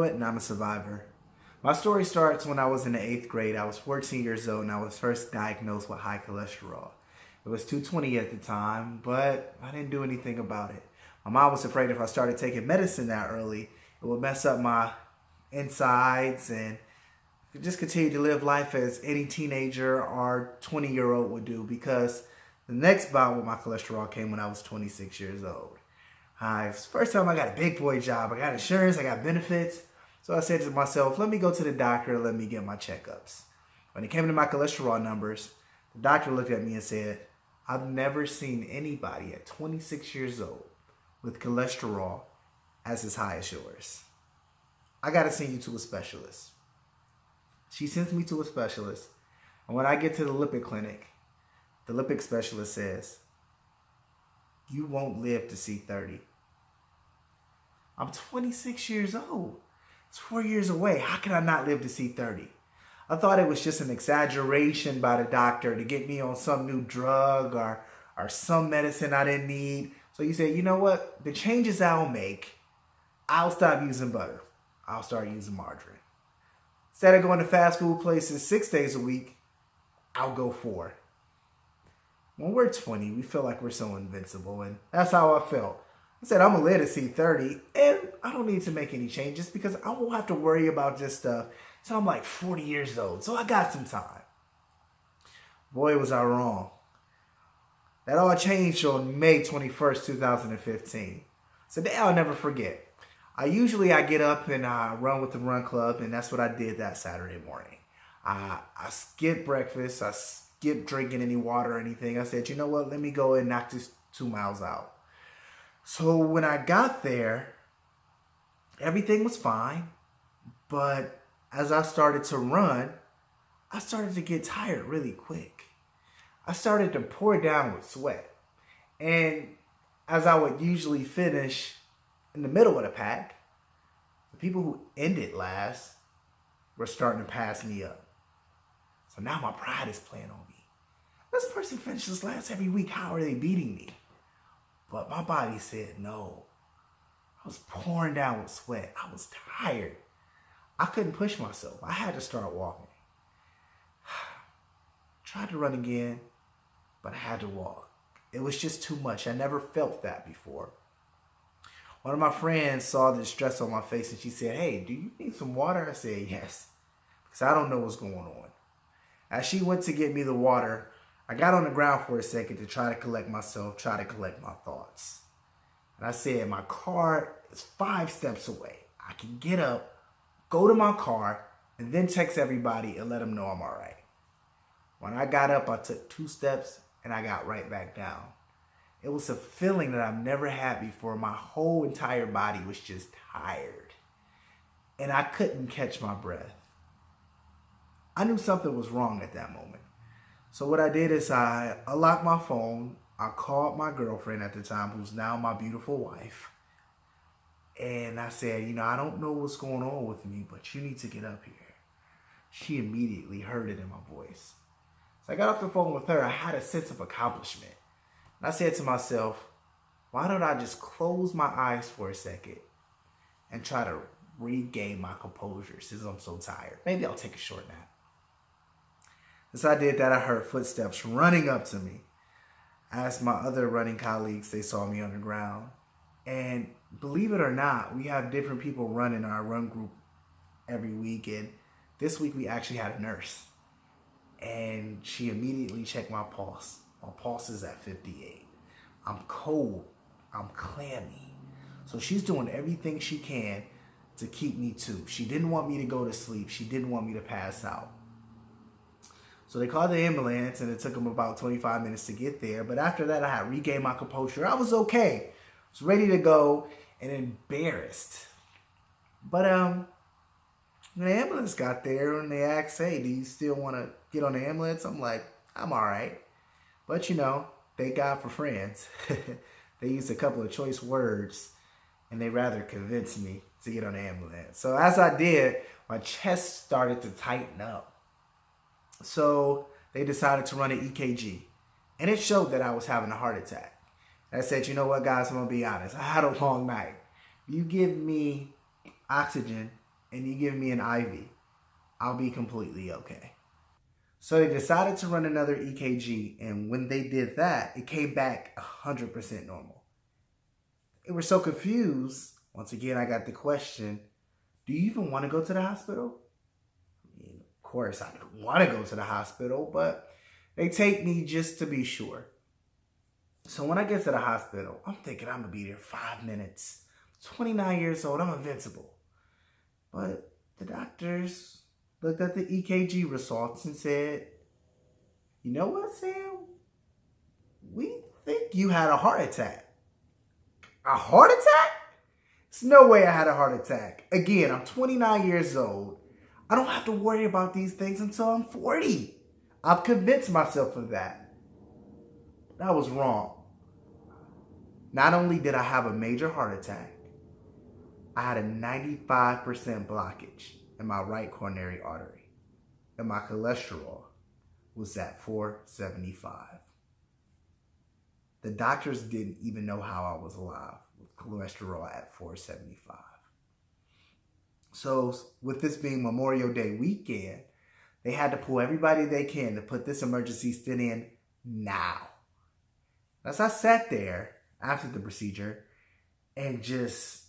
poet and I'm a survivor. My story starts when I was in the 8th grade. I was 14 years old and I was first diagnosed with high cholesterol. It was 220 at the time, but I didn't do anything about it. My mom was afraid if I started taking medicine that early, it would mess up my insides and just continue to live life as any teenager or 20-year-old would do, because the next bout with my cholesterol came when I was 26 years old. It's the first time I got a big boy job. I got insurance, I got benefits. So I said to myself, let me go to the doctor and let me get my checkups. When it came to my cholesterol numbers, the doctor looked at me and said, I've never seen anybody at 26 years old with cholesterol as high as yours. I got to send you to a specialist. She sends me to a specialist. And when I get to the lipid clinic, the lipid specialist says, you won't live to see 30. I'm 26 years old. It's 4 years away. How can I not live to see 30? I thought it was just an exaggeration by the doctor to get me on some new drug or some medicine I didn't need. So you say, you know what? The changes I'll make, I'll stop using butter. I'll start using margarine. Instead of going to fast food places 6 days a week, I'll go 4. When we're 20, we feel like we're so invincible, and that's how I felt. I said, I'm going to live to see 30, and I don't need to make any changes because I won't have to worry about this stuff until I'm like 40 years old, so I got some time. Boy, was I wrong. That all changed on May 21st, 2015. So today I'll never forget. I get up and I run with the run club, and that's what I did that Saturday morning. I skipped breakfast. I skipped drinking any water or anything. I said, you know what? Let me go and knock this 2 miles out. So when I got there, everything was fine. But as I started to run, I started to get tired really quick. I started to pour down with sweat. And as I would usually finish in the middle of the pack, the people who ended last were starting to pass me up. So now my pride is playing on me. This person finishes last every week. How are they beating me? But my body said no. I was pouring down with sweat. I was tired. I couldn't push myself. I had to start walking. Tried to run again, but I had to walk. It was just too much. I never felt that before. One of my friends saw the distress on my face and she said, hey, do you need some water? I said, yes, because I don't know what's going on. As she went to get me the water, I got on the ground for a second to try to collect myself, try to collect my thoughts. And I said, my car is 5 steps away. I can get up, go to my car, and then text everybody and let them know I'm all right. When I got up, I took 2 steps and I got right back down. It was a feeling that I've never had before. My whole entire body was just tired. And I couldn't catch my breath. I knew something was wrong at that moment. So what I did is I unlocked my phone. I called my girlfriend at the time, who's now my beautiful wife. And I said, I don't know what's going on with me, but you need to get up here. She immediately heard it in my voice. So I got off the phone with her. I had a sense of accomplishment. And I said to myself, why don't I just close my eyes for a second and try to regain my composure since I'm so tired? Maybe I'll take a short nap. As I did that, I heard footsteps running up to me. I asked my other running colleagues, they saw me on the ground. And believe it or not, we have different people running our run group every week. And this week we actually had a nurse. And she immediately checked my pulse. My pulse is at 58. I'm cold. I'm clammy. So she's doing everything she can to keep me too. She didn't want me to go to sleep. She didn't want me to pass out. So they called the ambulance and it took them about 25 minutes to get there. But after that, I had regained my composure. I was okay. I was ready to go and embarrassed. But the ambulance got there and they asked, hey, do you still want to get on the ambulance? I'm like, I'm all right. But thank God for friends. They used a couple of choice words and they rather convinced me to get on the ambulance. So as I did, my chest started to tighten up. So they decided to run an EKG. And it showed that I was having a heart attack. And I said, you know what, guys, I'm going to be honest. I had a long night. You give me oxygen and you give me an IV, I'll be completely okay. So they decided to run another EKG, and when they did that, it came back 100% normal. They were so confused. Once again, I got the question, do you even want to go to the hospital? I mean, of course, I don't want to go to the hospital, but they take me just to be sure. So when I get to the hospital, I'm thinking I'm going to be there 5 minutes. 29 years old, I'm invincible. But the doctors looked at the EKG results and said, you know what, Sam? We think you had a heart attack. A heart attack? There's no way I had a heart attack. Again, I'm 29 years old. I don't have to worry about these things until I'm 40. I've convinced myself of that. That was wrong. Not only did I have a major heart attack, I had a 95% blockage in my right coronary artery, and my cholesterol was at 475. The doctors didn't even know how I was alive with cholesterol at 475. So with this being Memorial Day weekend, they had to pull everybody they can to put this emergency stent in now. As I sat there after the procedure and just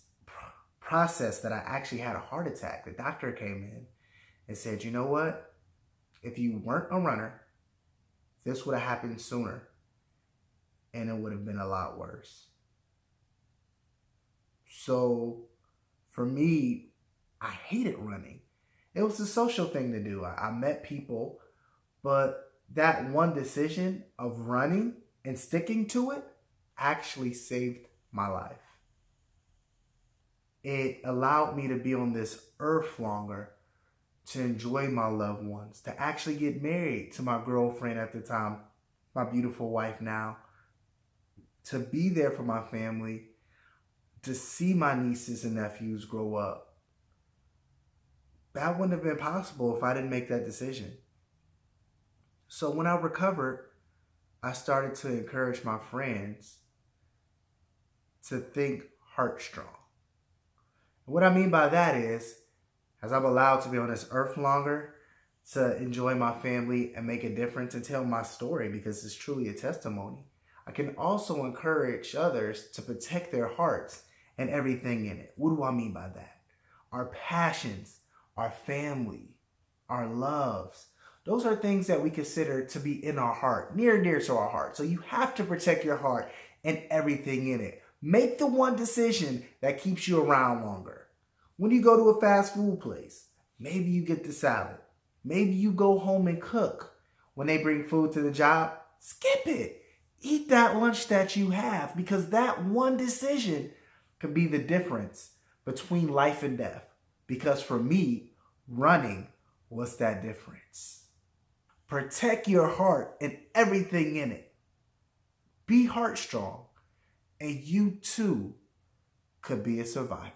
processed that I actually had a heart attack, the doctor came in and said, you know what? If you weren't a runner, this would have happened sooner and it would have been a lot worse. So for me, I hated running. It was a social thing to do. I met people, but that one decision of running and sticking to it actually saved my life. It allowed me to be on this earth longer, to enjoy my loved ones, to actually get married to my girlfriend at the time, my beautiful wife now, to be there for my family, to see my nieces and nephews grow up. That wouldn't have been possible if I didn't make that decision. So when I recovered, I started to encourage my friends to think Heartstrong. What I mean by that is, as I'm allowed to be on this earth longer, to enjoy my family and make a difference and tell my story because it's truly a testimony, I can also encourage others to protect their hearts and everything in it. What do I mean by that? Our passions, our family, our loves. Those are things that we consider to be in our heart, near and dear to our heart. So you have to protect your heart and everything in it. Make the one decision that keeps you around longer. When you go to a fast food place, maybe you get the salad. Maybe you go home and cook. When they bring food to the job, skip it. Eat that lunch that you have, because that one decision could be the difference between life and death. Because for me, running was that difference. Protect your heart and everything in it. Be heartstrong, and you too could be a survivor.